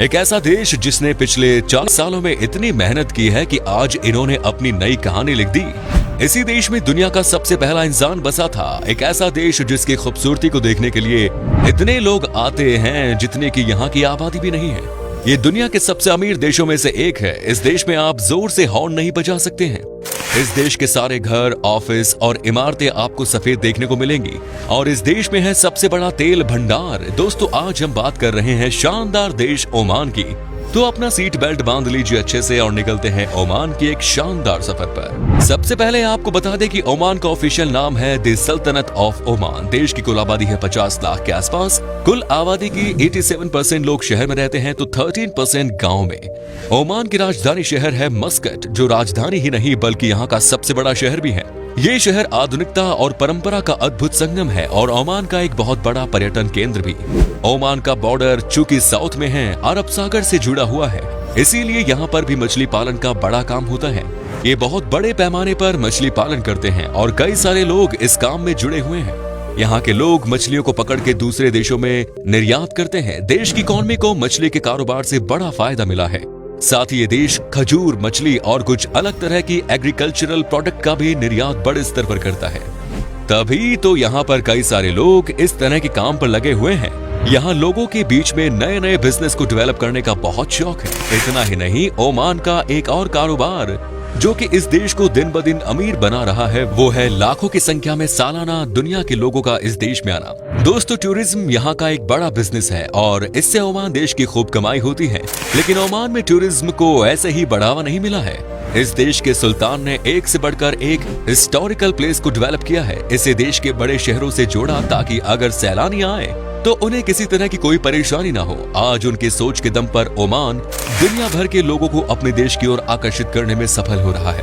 एक ऐसा देश जिसने पिछले 4 सालों में इतनी मेहनत की है कि आज इन्होंने अपनी नई कहानी लिख दी। इसी देश में दुनिया का सबसे पहला इंसान बसा था। एक ऐसा देश जिसकी खूबसूरती को देखने के लिए इतने लोग आते हैं जितने की यहाँ की आबादी भी नहीं है। ये दुनिया के सबसे अमीर देशों में से एक है। इस देश में आप जोर से हॉर्न नहीं बजा सकते हैं। इस देश के सारे घर, ऑफिस और इमारतें आपको सफेद देखने को मिलेंगी और इस देश में है सबसे बड़ा तेल भंडार। दोस्तों, आज हम बात कर रहे हैं शानदार देश ओमान की। तो अपना सीट बेल्ट बांध लीजिए अच्छे से और निकलते हैं ओमान की एक शानदार सफर पर। सबसे पहले आपको बता दें कि ओमान का ऑफिशियल नाम है द सल्तनत ऑफ ओमान। देश की कुल आबादी है 50 लाख के आसपास। कुल आबादी की 87% लोग शहर में रहते हैं तो 13% गाँव में। ओमान की राजधानी शहर है मस्कट, जो राजधानी ही नहीं बल्कि यहाँ का सबसे बड़ा शहर भी है। ये शहर आधुनिकता और परंपरा का अद्भुत संगम है और ओमान का एक बहुत बड़ा पर्यटन केंद्र भी। ओमान का बॉर्डर चूंकि साउथ में है, अरब सागर से जुड़ा हुआ है, इसीलिए यहाँ पर भी मछली पालन का बड़ा काम होता है। ये बहुत बड़े पैमाने पर मछली पालन करते हैं और कई सारे लोग इस काम में जुड़े हुए हैं। यहाँ के लोग मछलियों को पकड़ के दूसरे देशों में निर्यात करते हैं। देश की इकॉनमी को मछली के कारोबार से बड़ा फायदा मिला है। साथ ही ये देश खजूर, मछली और कुछ अलग तरह की एग्रीकल्चरल प्रोडक्ट का भी निर्यात बड़े स्तर पर करता है। तभी तो यहाँ पर कई सारे लोग इस तरह के काम पर लगे हुए हैं। यहाँ लोगों के बीच में नए नए बिजनेस को डेवलप करने का बहुत शौक है। इतना ही नहीं, ओमान का एक और कारोबार जो कि इस देश को दिन ब दिन अमीर बना रहा है, वो है लाखों की संख्या में सालाना दुनिया के लोगों का इस देश में आना। दोस्तों, टूरिज्म यहाँ का एक बड़ा बिजनेस है और इससे ओमान देश की खूब कमाई होती है। लेकिन ओमान में टूरिज्म को ऐसे ही बढ़ावा नहीं मिला है। इस देश के सुल्तान ने एक से बढ़कर एक हिस्टोरिकल प्लेस को डेवलप किया है। इसे देश के बड़े शहरों से जोड़ा ताकि अगर सैलानी आए तो उन्हें किसी तरह की कोई परेशानी ना हो। आज उनकी सोच के दम पर ओमान दुनिया भर के लोगों को अपने देश की ओर आकर्षित करने में सफल हो रहा है।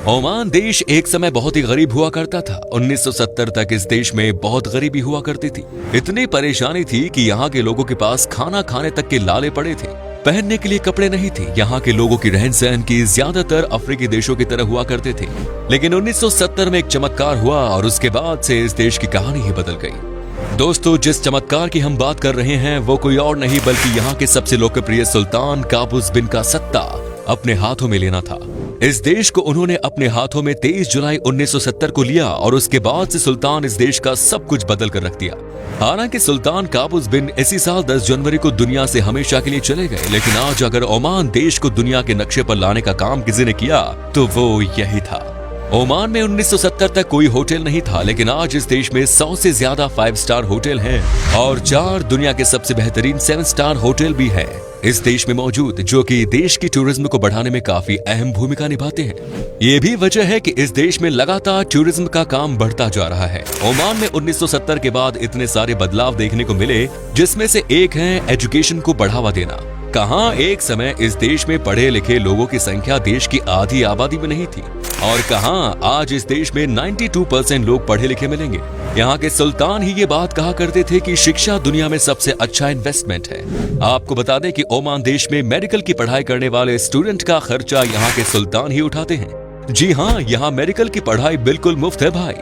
ओमान देश एक समय बहुत ही गरीब हुआ करता था। 1970 तक इस देश में बहुत गरीबी हुआ करती थी। इतनी परेशानी थी कि यहाँ के लोगों के पास खाना खाने तक के लाले पड़े थे। पहनने के लिए कपड़े नहीं थे। यहाँ के लोगों की रहन सहन की ज्यादातर अफ्रीकी देशों की तरह हुआ करते थे। लेकिन 1970 में एक चमत्कार हुआ और उसके बाद से इस देश की कहानी ही बदल गई। दोस्तों, जिस चमत्कार की हम बात कर रहे हैं वो कोई और नहीं बल्कि यहाँ के सबसे लोकप्रिय सुल्तान काबूस बिन का सत्ता अपने हाथों में लेना था। इस देश को उन्होंने अपने हाथों में 23 जुलाई 1970 को लिया और उसके बाद से सुल्तान इस देश का सब कुछ बदल कर रख दिया। हालांकि सुल्तान काबूस बिन इसी साल 10 जनवरी को दुनिया से हमेशा के लिए चले गए, लेकिन आज अगर ओमान देश को दुनिया के नक्शे पर लाने का काम किसी ने किया तो वो यही था। ओमान में 1970 तक कोई होटल नहीं था, लेकिन आज इस देश में 100 से ज्यादा 5 स्टार होटल हैं और 4 दुनिया के सबसे बेहतरीन 7 स्टार होटल भी है इस देश में मौजूद, जो कि देश की टूरिज्म को बढ़ाने में काफी अहम भूमिका निभाते हैं। ये भी वजह है कि इस देश में लगातार टूरिज्म का काम बढ़ता जा रहा है। ओमान में 1970 के बाद इतने सारे बदलाव देखने को मिले, जिसमें से एक है एजुकेशन को बढ़ावा देना। कहाँ एक समय इस देश में पढ़े लिखे लोगों की संख्या देश की आधी आबादी में नहीं थी और कहाँ आज इस देश में 92% लोग पढ़े लिखे मिलेंगे। यहाँ के सुल्तान ही ये बात कहा करते थे कि शिक्षा दुनिया में सबसे अच्छा इन्वेस्टमेंट है। आपको बता दें कि ओमान देश में मेडिकल की पढ़ाई करने वाले स्टूडेंट का खर्चा यहाँ के सुल्तान ही उठाते हैं। जी हाँ, यहाँ मेडिकल की पढ़ाई बिल्कुल मुफ्त है भाई।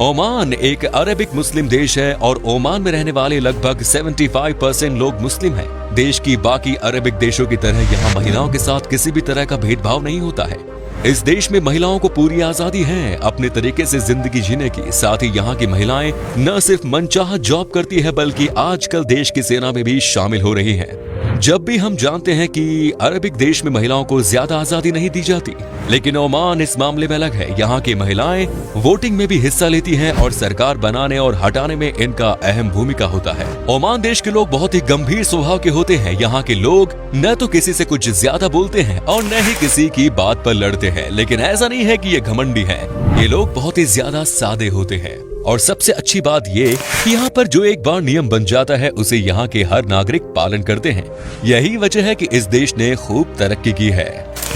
ओमान एक अरबिक मुस्लिम देश है और ओमान में रहने वाले लगभग 75% लोग मुस्लिम हैं। देश की बाकी अरबिक देशों की तरह यहाँ महिलाओं के साथ किसी भी तरह का भेदभाव नहीं होता है। इस देश में महिलाओं को पूरी आजादी है अपने तरीके से जिंदगी जीने की। साथ ही यहाँ की महिलाएं न सिर्फ मनचाहा जॉब करती है बल्कि आजकल देश की सेना में भी शामिल हो रही हैं। जब भी हम जानते हैं कि अरबिक देश में महिलाओं को ज्यादा आजादी नहीं दी जाती, लेकिन ओमान इस मामले में अलग है। यहाँ की महिलाएं वोटिंग में भी हिस्सा लेती हैं और सरकार बनाने और हटाने में इनका अहम भूमिका होता है। ओमान देश के लोग बहुत ही गंभीर स्वभाव के होते हैं। यहाँ के लोग न तो किसी से कुछ ज्यादा बोलते हैं और न ही किसी की बात पर लड़ते हैं, लेकिन ऐसा नहीं है कि ये घमंडी है। ये लोग बहुत ही ज्यादा सादे होते हैं और सबसे अच्छी बात ये कि यहाँ पर जो एक बार नियम बन जाता है उसे यहाँ के हर नागरिक पालन करते हैं। यही वजह है कि इस देश ने खूब तरक्की की है।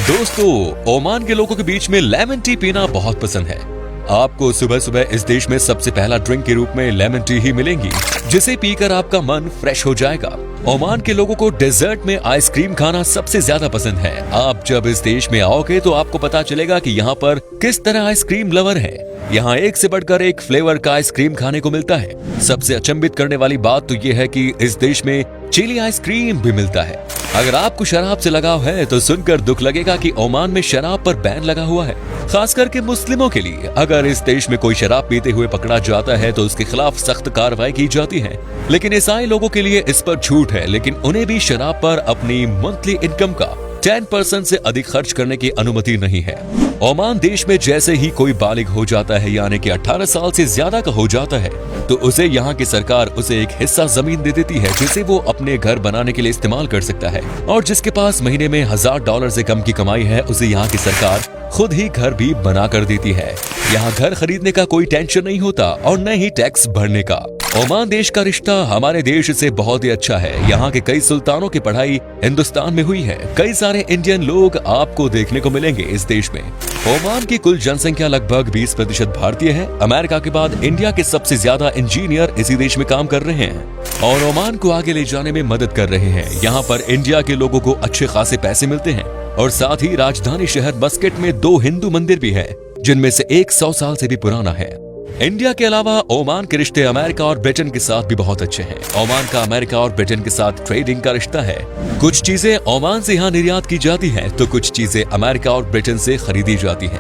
दोस्तों, ओमान के लोगों के बीच में लेमन टी पीना बहुत पसंद है। आपको सुबह सुबह इस देश में सबसे पहला ड्रिंक के रूप में लेमन टी ही मिलेंगी, जिसे पीकर आपका मन फ्रेश हो जाएगा। ओमान के लोगों को डेजर्ट में आइसक्रीम खाना सबसे ज्यादा पसंद है। आप जब इस देश में आओगे तो आपको पता चलेगा कि यहाँ पर किस तरह आइसक्रीम लवर है। यहाँ एक से बढ़कर एक फ्लेवर का आइसक्रीम खाने को मिलता है। सबसे अचंभित करने वाली बात तो ये है कि इस देश में चिली आइसक्रीम भी मिलता है। अगर आपको शराब से लगाव है तो सुनकर दुख लगेगा कि ओमान में शराब पर बैन लगा हुआ है, खास करके मुस्लिमों के लिए। अगर इस देश में कोई शराब पीते हुए पकड़ा जाता है तो उसके खिलाफ सख्त कार्रवाई की जाती है। लेकिन ईसाई लोगों के लिए इस पर छूट है, लेकिन उन्हें भी शराब पर अपनी मंथली इनकम का 10% से अधिक खर्च करने की अनुमति नहीं है। ओमान देश में जैसे ही कोई बालिग हो जाता है, यानी कि 18 साल से ज्यादा का हो जाता है, तो उसे यहाँ की सरकार उसे एक हिस्सा जमीन दे देती है, जिसे वो अपने घर बनाने के लिए इस्तेमाल कर सकता है। और जिसके पास महीने में $1000 से कम की कमाई है, उसे यहाँ की सरकार खुद ही घर भी बना कर देती है। यहाँ घर खरीदने का कोई टेंशन नहीं होता और न ही टैक्स भरने का। ओमान देश का रिश्ता हमारे देश से बहुत ही अच्छा है। यहाँ के कई सुल्तानों की पढ़ाई हिंदुस्तान में हुई है। कई सारे इंडियन लोग आपको देखने को मिलेंगे इस देश में। ओमान की कुल जनसंख्या लगभग 20% भारतीय है। अमेरिका के बाद इंडिया के सबसे ज्यादा इंजीनियर इसी देश में काम कर रहे हैं और ओमान को आगे ले जाने में मदद कर रहे हैं। यहाँ पर इंडिया के लोगों को अच्छे खासे पैसे मिलते हैं और साथ ही राजधानी शहर मस्कट में 2 हिंदू मंदिर भी है, जिनमें से एक 100 साल से भी पुराना है। इंडिया के अलावा ओमान के रिश्ते अमेरिका और ब्रिटेन के साथ भी बहुत अच्छे हैं। ओमान का अमेरिका और ब्रिटेन के साथ ट्रेडिंग का रिश्ता है। कुछ चीजें ओमान से यहाँ निर्यात की जाती हैं, तो कुछ चीजें अमेरिका और ब्रिटेन से खरीदी जाती हैं।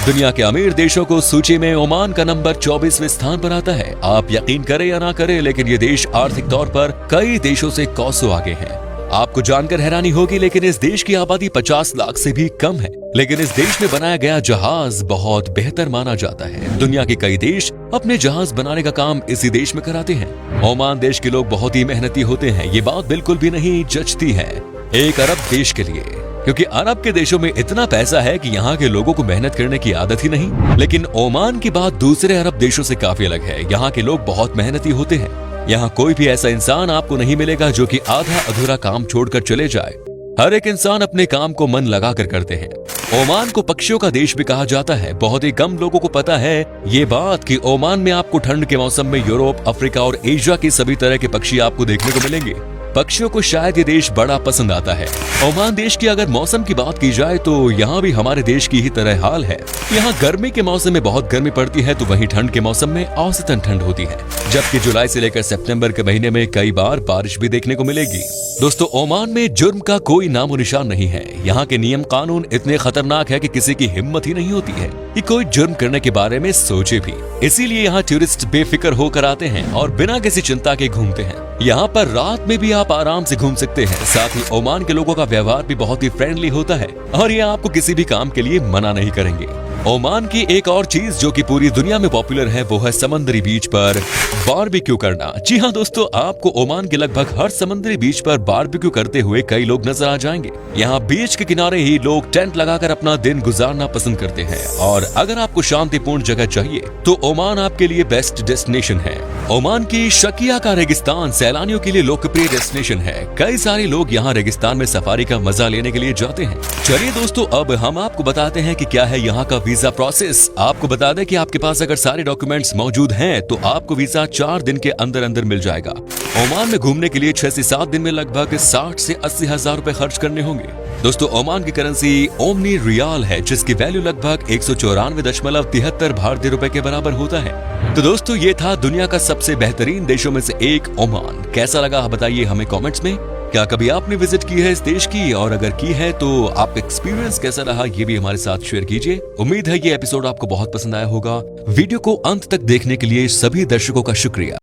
दुनिया के अमीर देशों को सूची में ओमान का नंबर 24वें स्थान पर आता है। आप यकीन करें या ना करें, लेकिन ये देश आर्थिक तौर पर कई देशों से कोसों आगे है। आपको जानकर हैरानी होगी, लेकिन इस देश की आबादी 50 लाख से भी कम है, लेकिन इस देश में बनाया गया जहाज बहुत बेहतर माना जाता है। दुनिया के कई देश अपने जहाज बनाने का काम इसी देश में कराते हैं। ओमान देश के लोग बहुत ही मेहनती होते हैं, ये बात बिल्कुल भी नहीं जचती है एक अरब देश के लिए, क्योंकि अरब के देशों में इतना पैसा है कि यहाँ के लोगों को मेहनत करने की आदत ही नहीं। लेकिन ओमान की बात दूसरे अरब देशों से काफी अलग है। यहाँ के लोग बहुत मेहनती होते हैं। यहाँ कोई भी ऐसा इंसान आपको नहीं मिलेगा जो कि आधा अधूरा काम छोड़कर चले जाए। हर एक इंसान अपने काम को मन लगाकर करते हैं। ओमान को पक्षियों का देश भी कहा जाता है। बहुत ही कम लोगों को पता है ये बात कि ओमान में आपको ठंड के मौसम में यूरोप, अफ्रीका और एशिया के सभी तरह के पक्षी आपको देखने को मिलेंगे। पक्षियों को शायद ये देश बड़ा पसंद आता है। ओमान देश की अगर मौसम की बात की जाए तो यहाँ भी हमारे देश की ही तरह हाल है। यहाँ गर्मी के मौसम में बहुत गर्मी पड़ती है, तो वहीं ठंड के मौसम में औसतन ठंड होती है, जबकि जुलाई से लेकर सितंबर के महीने में कई बार बारिश भी देखने को मिलेगी। दोस्तों, ओमान में जुर्म का कोई नामो निशान नहीं है। यहाँ के नियम कानून इतने खतरनाक है कि किसी की हिम्मत ही नहीं होती है कि कोई जुर्म करने के बारे में सोचे भी। इसीलिए यहाँ टूरिस्ट बेफिक्र होकर आते हैं और बिना किसी चिंता के घूमते हैं। यहाँ पर रात में भी आप आराम से घूम सकते हैं। साथ ही ओमान के लोगों का व्यवहार भी बहुत ही फ्रेंडली होता है और ये आपको किसी भी काम के लिए मना नहीं करेंगे। ओमान की एक और चीज जो कि पूरी दुनिया में पॉपुलर है, वो है समुद्री बीच पर बारबेक्यू करना। जी हाँ दोस्तों, आपको ओमान के लगभग हर समुद्री बीच पर बारबेक्यू करते हुए कई लोग नजर आ जाएंगे। यहाँ बीच के किनारे ही लोग टेंट लगाकर अपना दिन गुजारना पसंद करते हैं। और अगर आपको शांतिपूर्ण जगह चाहिए तो ओमान आपके लिए बेस्ट डेस्टिनेशन है। ओमान की शकिया का रेगिस्तान सैलानियों के लिए लोकप्रिय डेस्टिनेशन है। कई सारे लोग यहाँ रेगिस्तान में सफारी का मजा लेने के लिए जाते हैं। चलिए दोस्तों, अब हम आपको बताते हैं कि क्या है यहाँ का वीजा प्रोसेस। आपको बता दें कि आपके पास अगर सारे डॉक्यूमेंट्स मौजूद हैं तो आपको वीजा 4 दिन के अंदर अंदर मिल जाएगा। ओमान में घूमने के लिए 6 से 7 दिन में लगभग 60 से 80 हजार रुपए खर्च करने होंगे। दोस्तों, ओमान की करेंसी ओमनी रियाल है, जिसकी वैल्यू लगभग 194.73 भारतीय रुपए के बराबर होता है। तो दोस्तों, ये था दुनिया का सबसे बेहतरीन देशों में से एक ओमान। कैसा लगा बताइए हमें कमेंट्स में। क्या कभी आपने विजिट की है इस देश की, और अगर की है तो आपका एक्सपीरियंस कैसा रहा ये भी हमारे साथ शेयर कीजिए। उम्मीद है ये एपिसोड आपको बहुत पसंद आया होगा। वीडियो को अंत तक देखने के लिए सभी दर्शकों का शुक्रिया।